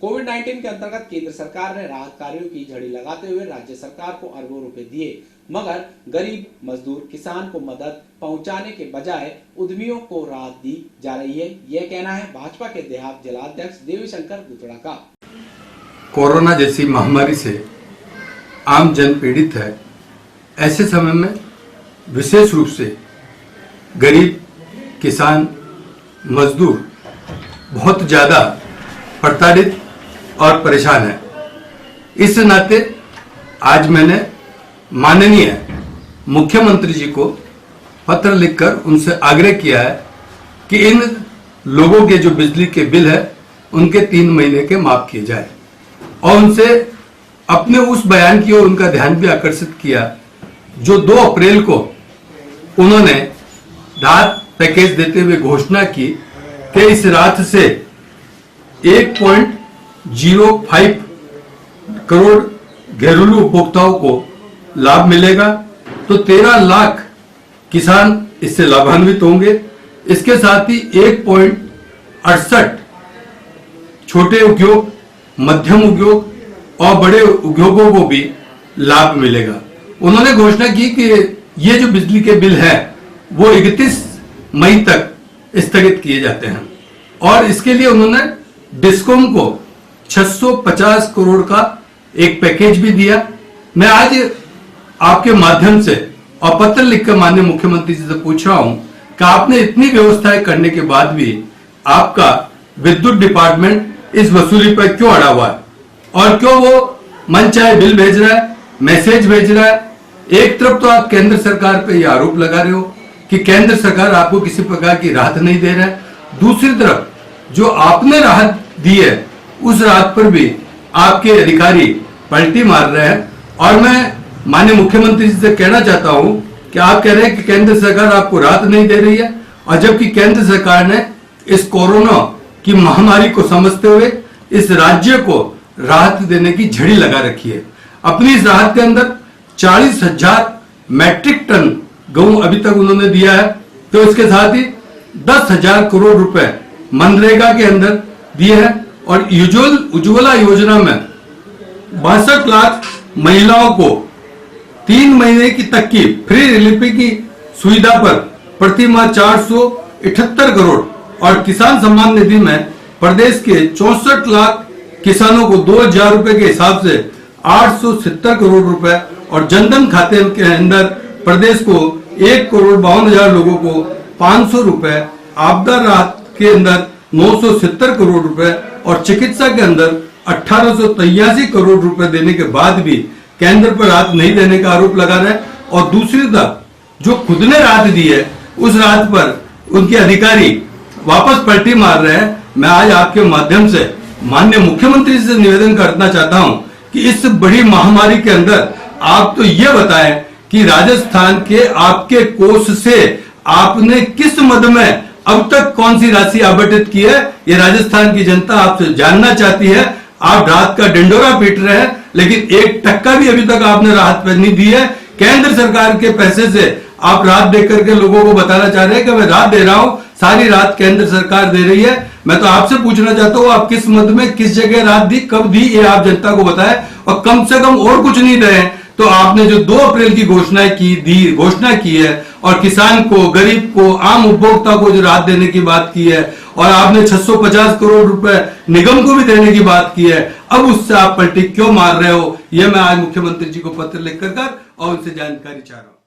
कोविड-19 के अंतर्गत केंद्र सरकार ने राहत कार्यों की झड़ी लगाते हुए राज्य सरकार को अरबों रुपए दिए, मगर गरीब मजदूर किसान को मदद पहुंचाने के बजाय उद्यमियों को राहत दी जा रही है। यह कहना है भाजपा के देहात जिलाध्यक्ष देवीशंकर गुतड़ा का। कोरोना जैसी महामारी से आम जन पीड़ित है। ऐसे समय में विशेष रूप से गरीब किसान मजदूर बहुत ज्यादा प्रताड़ित और परेशान है। इस नाते आज मैंने माननीय मुख्यमंत्री जी को पत्र लिखकर उनसे आग्रह किया है कि इन लोगों के जो बिजली के बिल है उनके 3 महीने के माफ किए जाए, और उनसे अपने उस बयान की ओर उनका ध्यान भी आकर्षित किया जो 2 अप्रैल को उन्होंने राहत पैकेज देते हुए घोषणा की कि इस राहत से 1.05 करोड़ घरेलू उपभोक्ताओं को लाभ मिलेगा, तो 13 लाख किसान इससे लाभान्वित होंगे। इसके साथ ही 1.68 छोटे उद्योग, मध्यम उद्योग और बड़े उद्योगों को भी लाभ मिलेगा। उन्होंने घोषणा की कि ये जो बिजली के बिल है वो 31 मई तक स्थगित किए जाते हैं, और इसके लिए उन्होंने डिस्कॉम को 650 करोड़ का एक पैकेज भी दिया। मैं आज आपके माध्यम से और पत्र लिखकर माननीय मुख्यमंत्री जी से पूछ रहा हूं कि आपने इतनी व्यवस्थाएं करने के बाद भी आपका विद्युत डिपार्टमेंट इस वसूली पर क्यों अड़ा हुआ है, और क्यों वो मनचाहे बिल भेज रहा है, मैसेज भेज रहा है। एक तरफ तो आप केंद्र सरकार पे ये आरोप लगा रहे हो कि केंद्र सरकार आपको किसी प्रकार की राहत नहीं दे रहा है, दूसरी तरफ जो आपने राहत दी है उस राहत पर भी आपके अधिकारी पलटी मार रहे हैं। और मैं माननीय मुख्यमंत्री जी से कहना चाहता हूं कि आप कह रहे हैं कि केंद्र सरकार आपको राहत नहीं दे रही है, और जबकि केंद्र सरकार ने इस कोरोना की महामारी को समझते हुए इस राज्य को राहत देने की झड़ी लगा रखी है। अपनी इस राहत के अंदर 40,000 मैट्रिक टन गेहूं अभी तक उन्होंने दिया है, तो इसके साथ ही 10,000 करोड़ रुपए मनरेगा के अंदर दिए हैं, और उज्ज्वला योजना में 62 लाख महिलाओं को 3 महीने की तक की फ्री रिलीफ की सुविधा पर प्रति माह 478 करोड़, और किसान सम्मान निधि में प्रदेश के 64 लाख किसानों को 2,000 रुपए के हिसाब से 870 करोड़ रुपए, और जनधन खाते के अंदर प्रदेश को 1,52,000 लोगों को 500 रुपए, आपदा राहत के अंदर 970 करोड़ रुपए और चिकित्सा के अंदर 1883 करोड़ रुपए देने के बाद भी केंद्र पर राहत नहीं देने का आरोप लगा रहे हैं। और दूसरी तरफ जो खुद ने राहत दी है उस राहत पर उनके अधिकारी वापस पलटी मार रहे हैं। मैं आज आपके माध्यम से माननीय मुख्यमंत्री से निवेदन करना चाहता हूं कि इस बड़ी महामारी के अंदर आप तो ये बताएं कि राजस्थान के आपके कोष से आपने किस मद में अब तक कौन सी राशि आवंटित की है, ये राजस्थान की जनता आपसे जानना चाहती है। आप राहत का ढिंडोरा पीट रहे हैं, लेकिन 1 टक्का भी अभी तक आपने राहत नहीं दी है। केंद्र सरकार के पैसे से आप राहत देकर के लोगों को बताना चाह रहे हैं कि मैं राहत दे रहा हूं, सारी राहत केंद्र सरकार दे रही है। मैं तो आपसे पूछना चाहता हूं आप किस मद में किस जगह राहत दी, कब दी, ये आप जनता को बताएं, और कम से कम और कुछ नहीं रहे तो आपने जो 2 अप्रैल की घोषणा की है, और किसान को, गरीब को, आम उपभोक्ता को जो राहत देने की बात की है, और आपने 650 करोड़ रुपए निगम को भी देने की बात की है, अब उससे आप पलटी क्यों मार रहे हो, यह मैं आज मुख्यमंत्री जी को पत्र लिख कर और उनसे जानकारी चाह रहा हूं।